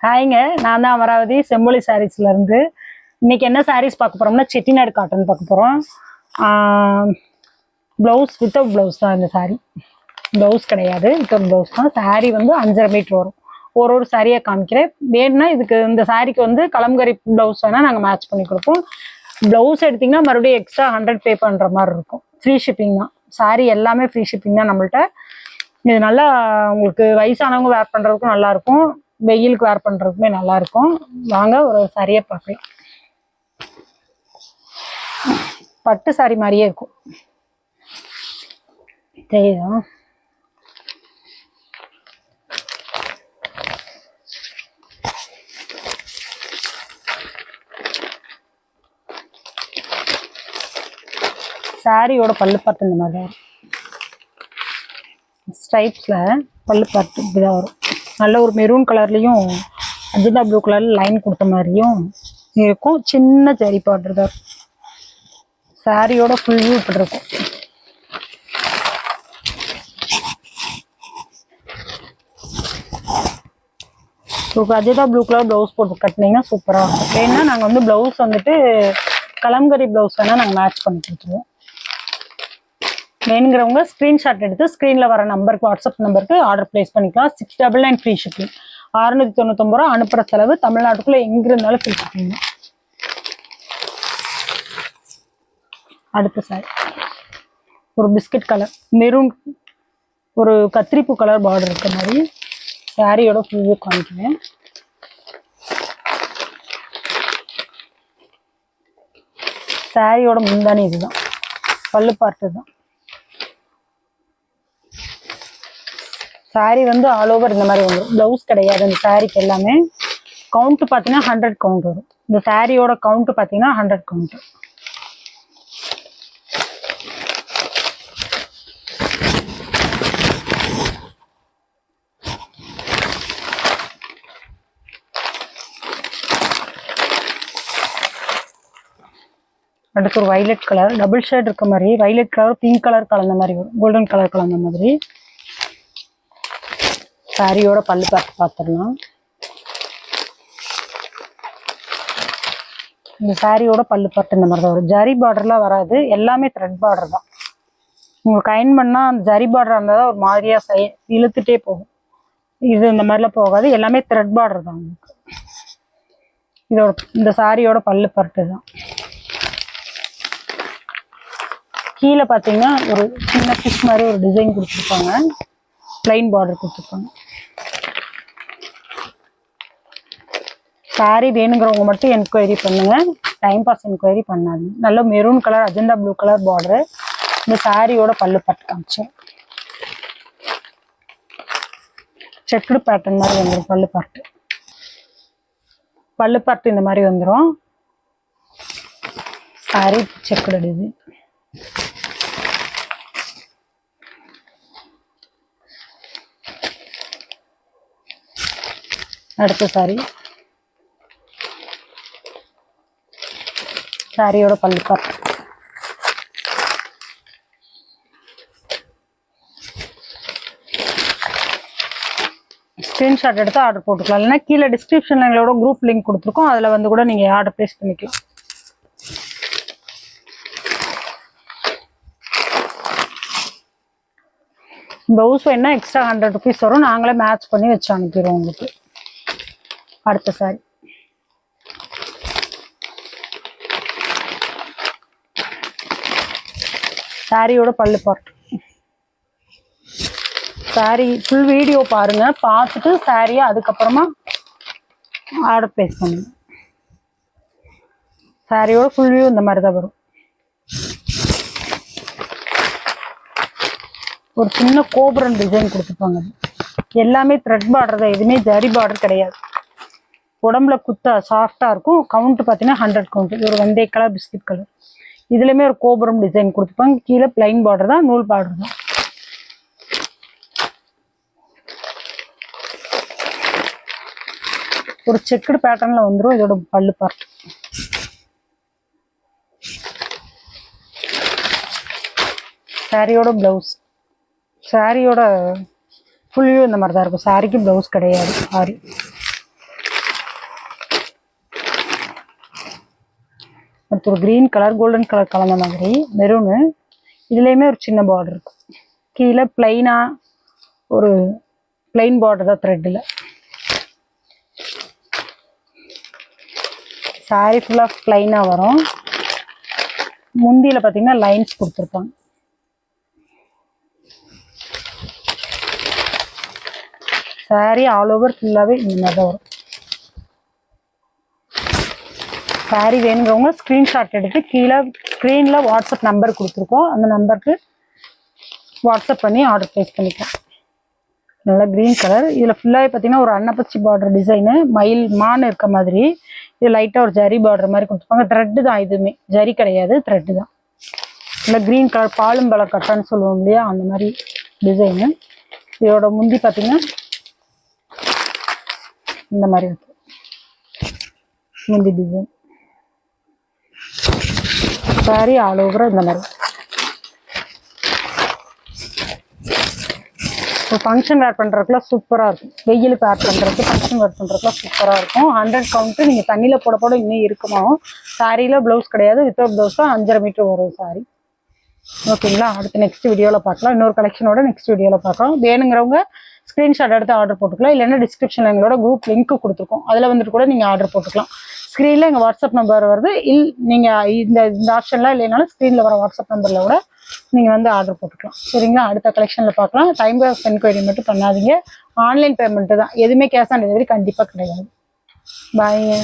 ஹாய்ங்க, நான் தான் அமராவதி செம்பொலி சாரீஸ்ல இருந்து. இன்னைக்கு என்ன சாரீஸ் பார்க்க போறோம்னா செட்டிநாடு காட்டன் பார்க்க போறோம். ப்ளவுஸ் வித்தவுட் ப்ளவுஸ் தான் இந்த சாரீ. ப்ளவுஸ் கிடையாது, வித்தவுட் ப்ளவுஸ் தான். சாரீ வந்து 5.5 மீட்டர் வரும். ஒரு சாரியை காமிக்கிறேன். வேணும்னா இதுக்கு இந்த சாரீக்கு வந்து கலம்கரி ப்ளவுஸ் வேணா நாங்கள் மேட்ச் பண்ணி கொடுப்போம். ப்ளவுஸ் எடுத்தீங்கன்னா மறுபடியும் எக்ஸ்ட்ரா 100 பே பண்ணுற மாதிரி இருக்கும். ஃப்ரீ ஷிப்பிங் தான். சாரீ எல்லாமே ஃப்ரீ ஷிப்பிங் தான் நம்மள்ட்ட. இது நல்லா உங்களுக்கு வயசானவங்க வேர் பண்ணுறதுக்கும் நல்லா இருக்கும், வெயிலுக்கு வேர் பண்ணுறதுக்குமே நல்லா இருக்கும். வாங்க ஒரு சாரியை பார்க்கலாம். பட்டு சாரி மாதிரியே இருக்கும், தெரியுதா? சாரியோட பல்லு பார்த்து இந்த மாதிரி வரும். ஸ்ட்ரைப்ஸில் பல்லு பார்த்து இப்படிதான் வரும். நல்ல ஒரு மெரூன் கலர்லேயும் அஜந்தா ப்ளூ கலரில் லைன் கொடுத்த மாதிரியும் இருக்கும். சின்ன ஜரி பார்டர் தான். சாரியோட ஃபுல் வியூ இப்படி இருக்கும். அஜந்தா ப்ளூ கலர் ப்ளவுஸ் போட்டு கட்டினீங்கன்னா சூப்பராக இருக்கும். ஏன்னா நாங்கள் வந்து ப்ளவுஸ் வந்துட்டு கலம்கரி ப்ளவுஸ் வேணால் நாங்கள் மேட்ச் பண்ணி கொடுத்துருவோம். வேணுங்கிறவங்க ஸ்க்ரீன்ஷாட் எடுத்து ஸ்க்ரீனில் வர நம்பருக்கு, வாட்ஸ்அப் நம்பருக்கு ஆர்டர் ப்ளேஸ் பண்ணிக்கலாம். 699 ஃப்ரீ ஷிப்பிங். 699 ரூபா அனுப்புகிற செலவு. தமிழ்நாட்டுக்குள்ளே எங்கே இருந்தாலும் ஃப்ரீ ஷிப்பிங். அடுத்த சாரி ஒரு பிஸ்கட் கலர், மெரூன், ஒரு கத்திரிப்பூ கலர் பார்டர் இருக்க மாதிரி. சாரியோட ஃபுல் வியூ காமிக்கிறேன். சாரியோட முந்தானி இதுதான், பல்லு பார்த்து தான். சாரி வந்து ஆல் ஓவர் இந்த மாதிரி வந்துடும். ப்ளவுஸ் கிடையாது இந்த சாரிக்கு. எல்லாமே கவுண்ட் பார்த்தீங்கன்னா 100 கவுண்ட் வரும். இந்த சாரியோட கவுண்ட் பார்த்தீங்கன்னா 100 கவுண்ட். அடுத்து ஒரு வைலட் கலர், டபுள் ஷேட் இருக்க மாதிரி. வைலட் கலர் பிங்க் கலர் கலந்த மாதிரி வரும், கோல்டன் கலர் கலந்த மாதிரி. சாரியோட பல்லு பார்த்துடலாம். இந்த சாரியோட பல்லு பார்த்து இந்த மாதிரி தான் வரும். ஜரி பார்டர்லாம் வராது, எல்லாமே த்ரெட் பார்டர் தான். உங்களுக்கு அயன் பண்ணால் அந்த ஜரி பார்டர் இருந்தால் தான் ஒரு மாதிரியாக இழுத்துட்டே போகும். இது இந்த மாதிரிலாம் போகாது, எல்லாமே த்ரெட் பார்டர் தான் உங்களுக்கு. இதோட இந்த சாரியோட பல்லு பார்த்து தான். கீழே பார்த்தீங்கன்னா ஒரு சின்ன ஃபிஷ் மாதிரி ஒரு டிசைன் கொடுத்துருப்பாங்க, பிளைன் பார்டர் கொடுத்துருப்பாங்க. சாரி வேணுங்கிறவங்க மட்டும் என்கொயரி பண்ணுங்க, டைம் பாஸ் என்கொயரி பண்ணாது. நல்ல maroon colour Ajanta blue colour border. இந்த சாரியோட பல்லு பட்டு காமிச்சேன். செக்குடு பேட்டர்ன் மாதிரி வந்துடும் பல்லு பாட்டு. பல்லு பாட்டு இந்த மாதிரி வந்துடும். Sorry checked design. அடுத்த சாரி, சாரியோட பல்லு பார்த்து. ஸ்க்ரீன்ஷாட் எடுத்து ஆர்டர் போட்டுக்கலாம். இல்லைன்னா கீழே டிஸ்கிரிப்ஷனில் எங்களோட குரூப் லிங்க் கொடுத்துருக்கோம், அதில் வந்து கூட நீங்கள் ஆர்டர் ப்ளேஸ் பண்ணிக்கலாம். ப்ளவுஸ் வேணா எக்ஸ்ட்ரா 100 ருபீஸ் வரும், நாங்களே மேட்ச் பண்ணி வச்சு அனுப்பிடுவோம் உங்களுக்கு. அடுத்த சாரி, சாரியோட பல்லு பார்ட். சாரி ஃபுல் வீடியோ பாருங்க, பார்த்துட்டு சாரியை அதுக்கப்புறமா ஆர்டர் ப்ளேஸ் பண்ணுங்க. சாரியோட ஃபுல் வியூ இந்த மாதிரி தான் வரும். ஒரு சின்ன கோபுரம் டிசைன் கொடுத்துருப்பாங்க. எல்லாமே த்ரெட் பார்டர் தான், எதுவுமே ஜரி பார்டர் கிடையாது. உடம்புல குத்த சாஃப்டாக இருக்கும். கவுண்ட் பார்த்தீங்கன்னா 100 கவுண்ட். இது ஒரு வெந்தய கலர் பிஸ்கட் கலர். இதுலேயுமே ஒரு கோபுரம் டிசைன் கொடுத்துருப்பாங்க. கீழே பிளைன் பார்டர் தான், நூல் பார்டர் தான். ஒரு செக்குடு பேட்டர்னில் வந்துடும் இதோட பல்லு பார்ட். சாரியோட ப்ளவுஸ். சாரியோட ஃபுல் வியூ இந்த மாதிரி தான் இருக்கும். சாரிக்கு ப்ளவுஸ் கிடையாது. சாரி அடுத்து ஒரு க்ரீன் கலர் கோல்டன் கலர் கலந்த மாதிரி மெரூனு. இதுலேயுமே ஒரு சின்ன பார்டர் இருக்கும். கீழே பிளைனாக ஒரு பிளைன் பார்டர் தான் த்ரெட்டில். சாரி ஃபுல்லாக பிளைனாக வரும். முந்தியில் பார்த்தீங்கன்னா லைன்ஸ் கொடுத்துருப்பாங்க. சாரி ஆல் ஓவர் ஃபுல்லாகவே இந்த மாதிரி தான் வரும். சாரி வேணுங்கிறவங்க ஸ்க்ரீன்ஷாட் எடுத்து கீழே ஸ்க்ரீனில் வாட்ஸ்அப் நம்பர் கொடுத்துருக்கோம். அந்த நம்பருக்கு வாட்ஸ்அப் பண்ணி ஆர்டர் ப்ளேஸ் பண்ணிக்கலாம். நல்லா க்ரீன் கலர். இதில் ஃபுல்லாகவே பார்த்தீங்கன்னா ஒரு அன்னப்பச்சி பார்டர் டிசைனு, மயில் மான் இருக்க மாதிரி. இது லைட்டாக ஒரு ஜரி பார்டர் மாதிரி கொடுத்துருப்பாங்க. த்ரெட்டு தான், இதுவுமே ஜரி கிடையாது, த்ரெட்டு தான். நல்லா க்ரீன் கலர் பாலும்பழ கட்டான்னு சொல்லுவோம் இல்லையா, அந்த மாதிரி டிசைனு. இதோட முந்தி பார்த்தீங்கன்னா இந்த மாதிரி இருக்கும் முந்தி டிசைன். சாரி ஆல் ஓவர் இந்த மாதிரி. இப்போ ஃபங்க்ஷன் வேர் பண்ணுறதுக்குலாம் சூப்பராக இருக்கும். வெயிலுக்கு வேர் பண்ணுறதுக்கு, ஃபங்க்ஷன் வேர் பண்ணுறதுக்குலாம் சூப்பராக இருக்கும். 100 கவுண்ட்டு. நீங்கள் தண்ணியில் போட போட இன்னும் இருக்குமா. சாரியில் ப்ளவுஸ் கிடையாது, வித்தவுட் ப்ளவுஸ் தான். 5.5 மீட்டர் வரும் சாரி. ஓகேங்களா. அடுத்து நெக்ஸ்ட் வீடியோவில் பார்க்கலாம். இன்னொரு கலெக்ஷனோட நெக்ஸ்ட் வீடியோவில் பார்க்கலாம். வேணுங்கிறவங்க ஸ்க்ரீன்ஷாட் எடுத்து ஆர்டர் போட்டுக்கலாம். இல்லைன்னா டிஸ்கிரிப்ஷனில் எங்களோட குரூப் லிங்க் கொடுத்துருக்கோம், அதில் வந்துட்டு கூட நீங்கள் ஆர்டர் போட்டுக்கலாம். ஸ்க்ரீனில் எங்கள் வாட்ஸ்அப் நம்பர் வருது. நீங்கள் இந்த ஆப்ஷன்லாம் இல்லைனாலும் ஸ்க்ரீனில் வர வாட்ஸ்அப் நம்பரில் கூட நீங்கள் வந்து ஆர்டர் போட்டுக்கலாம். சரிங்களா. அடுத்த கலெக்ஷனில் பார்க்கலாம். டைம் ஆஃப் என்கொயரி மட்டும் பண்ணாதீங்க. ஆன்லைன் பேமெண்ட்டு தான், எதுவுமே கேஷ் ஆன் டெலிவரி கண்டிப்பாக கிடையாது. பாய்ங்க.